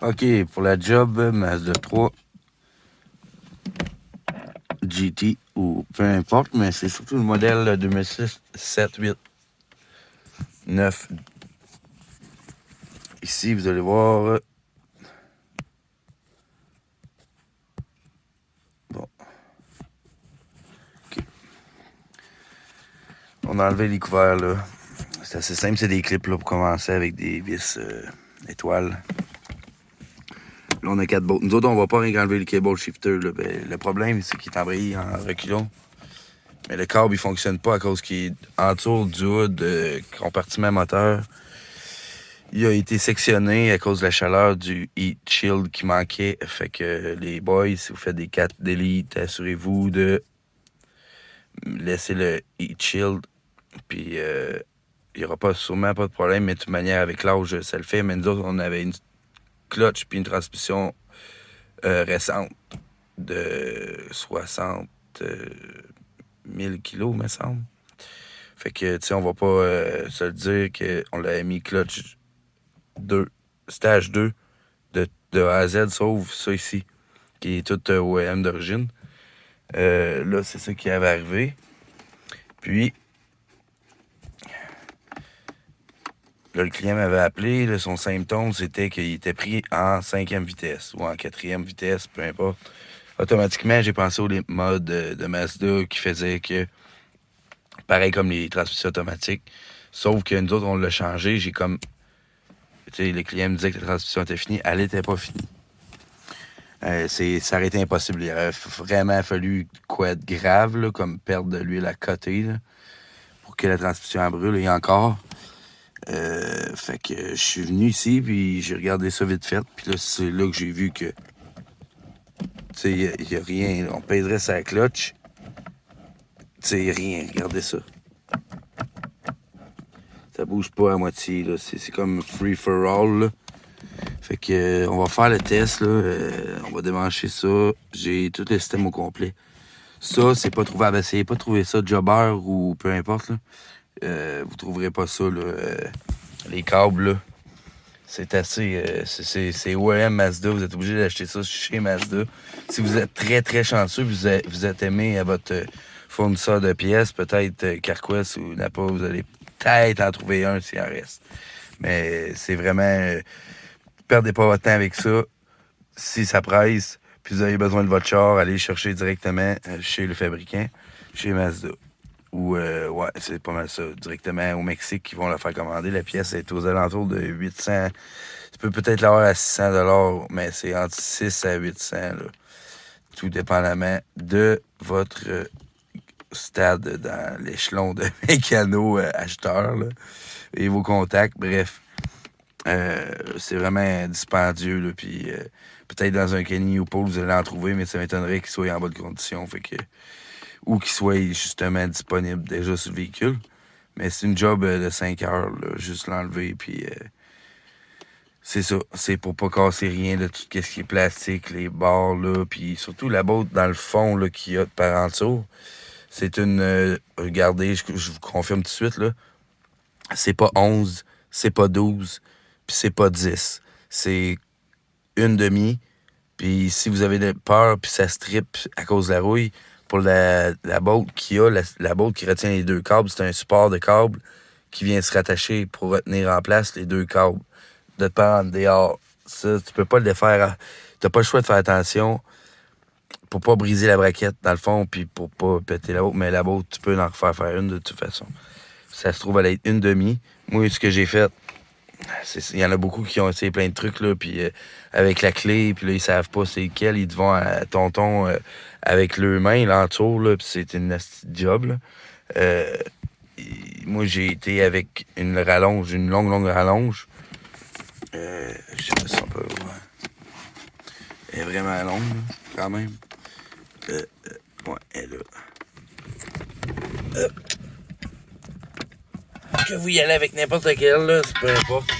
OK, pour la job, Mazda 3 GT ou peu importe, mais c'est surtout le modèle 2006, 7, 8, 9. Ici, vous allez voir. Bon. OK. On a enlevé les couverts, là. C'est assez simple, c'est des clips là, pour commencer avec des vis étoiles. Là, on a 4 bolts. Nous autres, on va pas rien enlever le cable shifter. Là. Ben, le problème, c'est qu'il est embrayé en reculons. Mais le câble, il fonctionne pas à cause qu'il entoure du hood compartiment moteur. Il a été sectionné à cause de la chaleur du heat shield qui manquait. Fait que les boys, si vous faites des 4 d'élite, assurez-vous de laisser le heat shield. Puis il n'y aura sûrement pas de problème. Mais de toute manière, avec l'âge, ça le fait. Mais nous autres, on avait une clutch puis une transmission récente de 60 000 kilos, me semble. Fait que, tu sais, on va pas se le dire qu'on l'avait mis clutch 2, stage 2 de A à Z, sauf ça ici, qui est tout OEM d'origine. Là, c'est ça qui avait arrivé. Puis, là, le client m'avait appelé. Là, son symptôme, c'était qu'il était pris en 5e vitesse ou en 4e vitesse, peu importe. Automatiquement, j'ai pensé au mode de Mazda qui faisait que, pareil comme les transmissions automatiques, sauf que nous autres, on l'a changé. J'ai comme... Tu sais, le client me disait que la transmission était finie. Elle n'était pas finie. Ça aurait été impossible. Il aurait vraiment fallu quoi de grave, là, comme perdre de l'huile à côté, là, pour que la transmission brûle. Et encore. Fait que je suis venu ici, puis j'ai regardé ça vite fait. Puis là, c'est là que j'ai vu que... Tu sais, il n'y a rien. On pèserait sa clutch. Tu sais, rien. Regardez ça. Ça bouge pas à moitié, là. C'est comme free for all, là. Fait que on va faire le test, là. On va débrancher ça. J'ai tout le système au complet. Ça, c'est pas trouvable. Essayez pas de trouver ça Jobber ou peu importe, là. Vous trouverez pas ça, là. Les câbles, là. C'est assez... c'est OEM Mazda. Vous êtes obligé d'acheter ça chez Mazda. Si vous êtes très, très chanceux, vous êtes aimé à votre fournisseur de pièces, peut-être Carquest ou Napa, vous allez peut-être en trouver un s'il en reste. Mais c'est vraiment... perdez pas votre temps avec ça. Si ça presse, puis vous avez besoin de votre char, allez chercher directement chez le fabricant, chez Mazda. Ou, ouais, c'est pas mal ça. Directement au Mexique, qui vont la faire commander. La pièce est aux alentours de 800. Tu peux peut-être l'avoir à 600 $, mais c'est entre 6 à 800, là. Tout dépendamment de votre stade dans l'échelon de mécano-acheteur, et vos contacts. Bref, c'est vraiment dispendieux, là. Puis peut-être dans un Kenny ou Paul, vous allez en trouver, mais ça m'étonnerait qu'il soit en bonne condition. Fait que... ou qu'il soit justement disponible déjà sur le véhicule. Mais c'est une job de 5 heures, là, juste l'enlever, puis c'est ça. C'est pour pas casser rien de tout ce qui est plastique, les barres, là, puis surtout la boîte dans le fond là, qu'il y a de par en dessous. C'est une... regardez, je vous confirme tout de suite, là. C'est pas 11, c'est pas 12, puis c'est pas 10. C'est une demi, puis si vous avez peur, puis ça strip à cause de la rouille, pour la bolt qu'il y a, la bolt qui retient les deux câbles, c'est un support de câble qui vient se rattacher pour retenir en place les deux câbles. De part en dehors. Ça, tu peux pas le défaire. T'as pas le choix de faire attention pour pas briser la braquette, dans le fond, puis pour pas péter la bolt. Mais la bolt, tu peux en refaire faire une de toute façon. Ça se trouve à être une demi. Moi, ce que j'ai fait, il y en a beaucoup qui ont essayé plein de trucs, là, puis avec la clé, puis là, ils savent pas c'est lequel. Ils te vont à tonton avec leurs mains, l'entour, là, puis c'est une job, là. Moi, j'ai été avec une rallonge, une longue rallonge. Je sais pas si on peut voir. Elle est vraiment longue, là, quand même. Ouais, elle est là. Que vous y allez avec n'importe quelle, là, c'est peu importe.